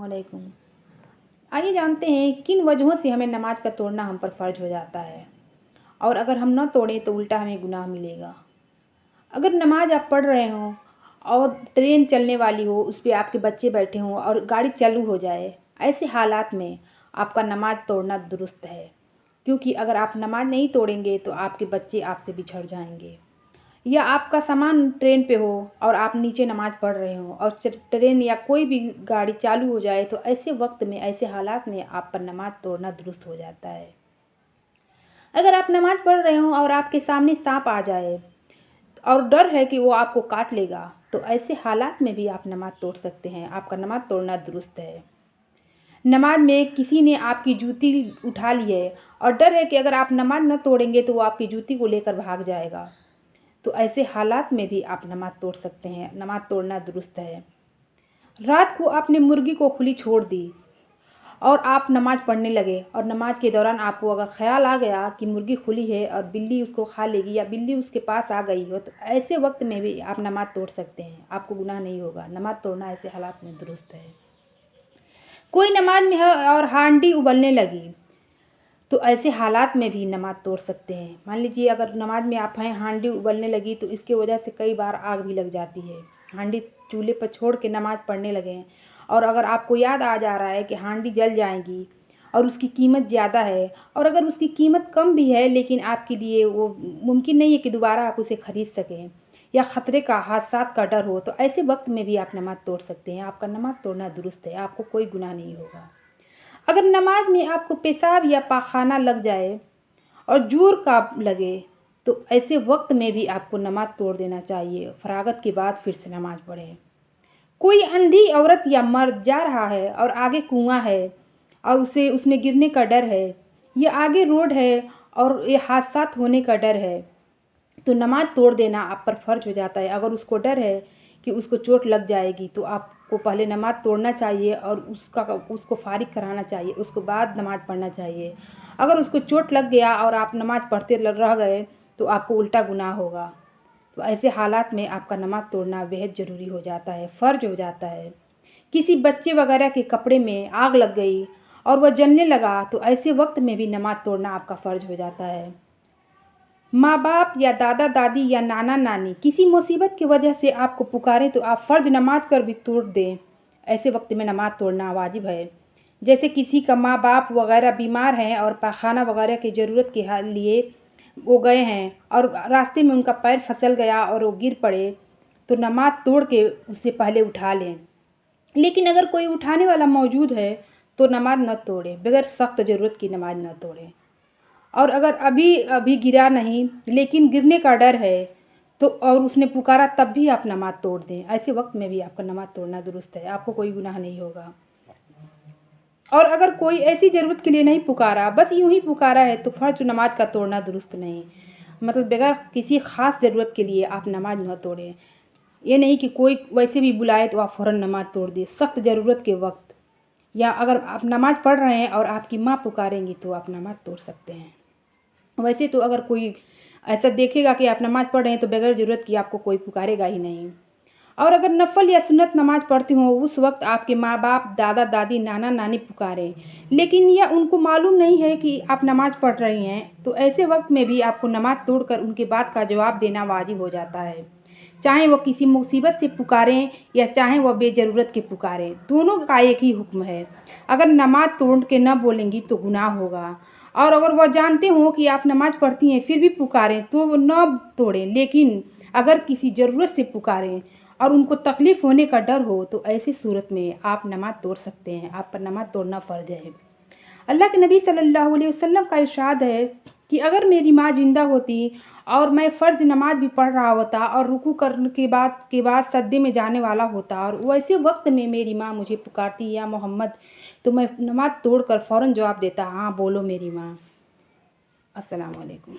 अस्सलामुअलैकुम। आइए जानते हैं किन वजहों से हमें नमाज का तोड़ना हम पर फ़र्ज हो जाता है और अगर हम न तोड़ें तो उल्टा हमें गुनाह मिलेगा। अगर नमाज आप पढ़ रहे हों और ट्रेन चलने वाली हो, उस पे आपके बच्चे बैठे हों और गाड़ी चालू हो जाए, ऐसे हालात में आपका नमाज तोड़ना दुरुस्त है, क्योंकि अगर आप नमाज नहीं तोड़ेंगे तो आपके बच्चे आपसे बिछड़ जाएंगे। या आपका सामान ट्रेन पे हो और आप नीचे नमाज़ पढ़ रहे हो और ट्रेन या कोई भी गाड़ी चालू हो जाए, तो ऐसे वक्त में, ऐसे हालात में आप पर नमाज तोड़ना दुरुस्त हो जाता है। अगर आप नमाज पढ़ रहे हो और आपके सामने सांप आ जाए और डर है कि वो आपको काट लेगा, तो ऐसे हालात में भी आप नमाज तोड़ सकते हैं। आपका नमाज तोड़ना दुरुस्त है। नमाज में किसी ने आपकी जूती उठा ली है और डर है कि अगर आप नमाज न तोड़ेंगे तो वो आपकी जूती को लेकर भाग जाएगा, तो ऐसे हालात में भी आप नमाज तोड़ सकते हैं। नमाज तोड़ना दुरुस्त है। रात को आपने मुर्गी को खुली छोड़ दी और आप नमाज पढ़ने लगे और नमाज के दौरान आपको अगर ख्याल आ गया कि मुर्गी खुली है और बिल्ली उसको खा लेगी या बिल्ली उसके पास आ गई हो, तो ऐसे वक्त में भी आप नमाज तोड़ सकते हैं। आपको गुनाह नहीं होगा। नमाज तोड़ना ऐसे हालात में दुरुस्त है। कोई नमाज में है और हांडी उबलने लगी, तो ऐसे हालात में भी नमाज तोड़ सकते हैं। मान लीजिए अगर नमाज में आप हैं, हांडी उबलने लगी, तो इसके वजह से कई बार आग भी लग जाती है। हांडी चूल्हे पर छोड़ के नमाज पढ़ने लगे और अगर आपको याद आ जा रहा है कि हांडी जल जाएगी और उसकी कीमत ज़्यादा है, और अगर उसकी कीमत कम भी है लेकिन आपके लिए वो मुमकिन नहीं है कि दोबारा आप उसे ख़रीद सकें, या ख़तरे का, हादसात का डर हो, तो ऐसे वक्त में भी आप नमाज तोड़ सकते हैं। आपका नमाज तोड़ना दुरुस्त है। आपको कोई गुनाह नहीं होगा। अगर नमाज में आपको पेशाब या पाखाना लग जाए और ज़ोर का लगे, तो ऐसे वक्त में भी आपको नमाज तोड़ देना चाहिए। फरागत के बाद फिर से नमाज पढ़ें। कोई अंधी औरत या मर्द जा रहा है और आगे कुआं है और उसे उसमें गिरने का डर है, या आगे रोड है और ये हादसा होने का डर है, तो नमाज तोड़ देना आप पर फ़र्ज हो जाता है। अगर उसको डर है कि उसको चोट लग जाएगी, तो आपको पहले नमाज तोड़ना चाहिए और उसको फारिग कराना चाहिए, उसके बाद नमाज पढ़ना चाहिए। अगर उसको चोट लग गया और आप नमाज पढ़ते रह गए, तो आपको उल्टा गुनाह होगा। तो ऐसे हालात में आपका नमाज तोड़ना बेहद ज़रूरी हो जाता है, फ़र्ज हो जाता है। किसी बच्चे वगैरह के कपड़े में आग लग गई और वह जलने लगा, तो ऐसे वक्त में भी नमाज तोड़ना आपका फ़र्ज हो जाता है। माँ बाप या दादा दादी या नाना नानी किसी मुसीबत की वजह से आपको पुकारें, तो आप फ़र्ज नमाज कर भी तोड़ दें। ऐसे वक्त में नमाज तोड़ना वाजिब है। जैसे किसी का माँ बाप वगैरह बीमार हैं और पाखाना वगैरह की ज़रूरत के लिए वो गए हैं और रास्ते में उनका पैर फिसल गया और वो गिर पड़े, तो नमाज तोड़ के उससे पहले उठा लें। लेकिन अगर कोई उठाने वाला मौजूद है, तो नमाज न तोड़ें। बगैर सख्त ज़रूरत की नमाज न तोड़ें। और अगर अभी अभी गिरा नहीं लेकिन गिरने का डर है, तो और उसने पुकारा, तब भी आप नमाज तोड़ दें। ऐसे वक्त में भी आपका नमाज तोड़ना दुरुस्त है। आपको कोई गुनाह नहीं होगा। और अगर कोई ऐसी ज़रूरत के लिए नहीं पुकारा, बस यूं ही पुकारा है, तो फ़र्ज नमाज का तोड़ना दुरुस्त नहीं। मतलब बगैर किसी ख़ास ज़रूरत के लिए आप नमाज न तोड़ें। ये नहीं कि कोई वैसे भी बुलाए तो आप फ़ौरन नमाज तोड़ दें। सख्त ज़रूरत के वक्त, या अगर आप नमाज पढ़ रहे हैं और आपकी माँ पुकारेंगी, तो आप नमाज तोड़ सकते हैं। वैसे तो अगर कोई ऐसा देखेगा कि आप नमाज़ पढ़ रहे हैं, तो बगैर ज़रूरत की आपको कोई पुकारेगा ही नहीं। और अगर नफ़ल या सुन्नत नमाज़ पढ़ती हो, उस वक्त आपके माँ बाप, दादा दादी, नाना नानी पुकारें, लेकिन यह उनको मालूम नहीं है कि आप नमाज़ पढ़ रही हैं, तो ऐसे वक्त में भी आपको नमाज़ तोड़कर उनके बात का जवाब देना वाजिब हो जाता है। चाहे वो किसी मुसीबत से पुकारें या चाहे वह बेज़रूरत के पुकारें, दोनों का एक ही हुक्म है। अगर नमाज तोड़ के न बोलेंगी तो गुनाह होगा, और अगर वह जानते हों कि आप नमाज पढ़ती हैं फिर भी पुकारें, तो वो न तोड़ें। लेकिन अगर किसी ज़रूरत से पुकारें और उनको तकलीफ़ होने का डर हो, तो ऐसी सूरत में आप नमाज तोड़ सकते हैं। आप पर नमाज तोड़ना फ़र्ज है। अल्लाह के नबी सल्लल्लाहु अलैहि वसल्लम का इरशाद है कि अगर मेरी माँ ज़िंदा होती और मैं फ़र्ज नमाज भी पढ़ रहा होता और रुकू करने के बाद सजदे में जाने वाला होता, और वैसे वक्त में मेरी माँ मुझे पुकारती, या मोहम्मद, तो मैं नमाज तोड़कर फ़ौरन जवाब देता, हाँ बोलो मेरी माँ। अस्सलामु अलैकुम।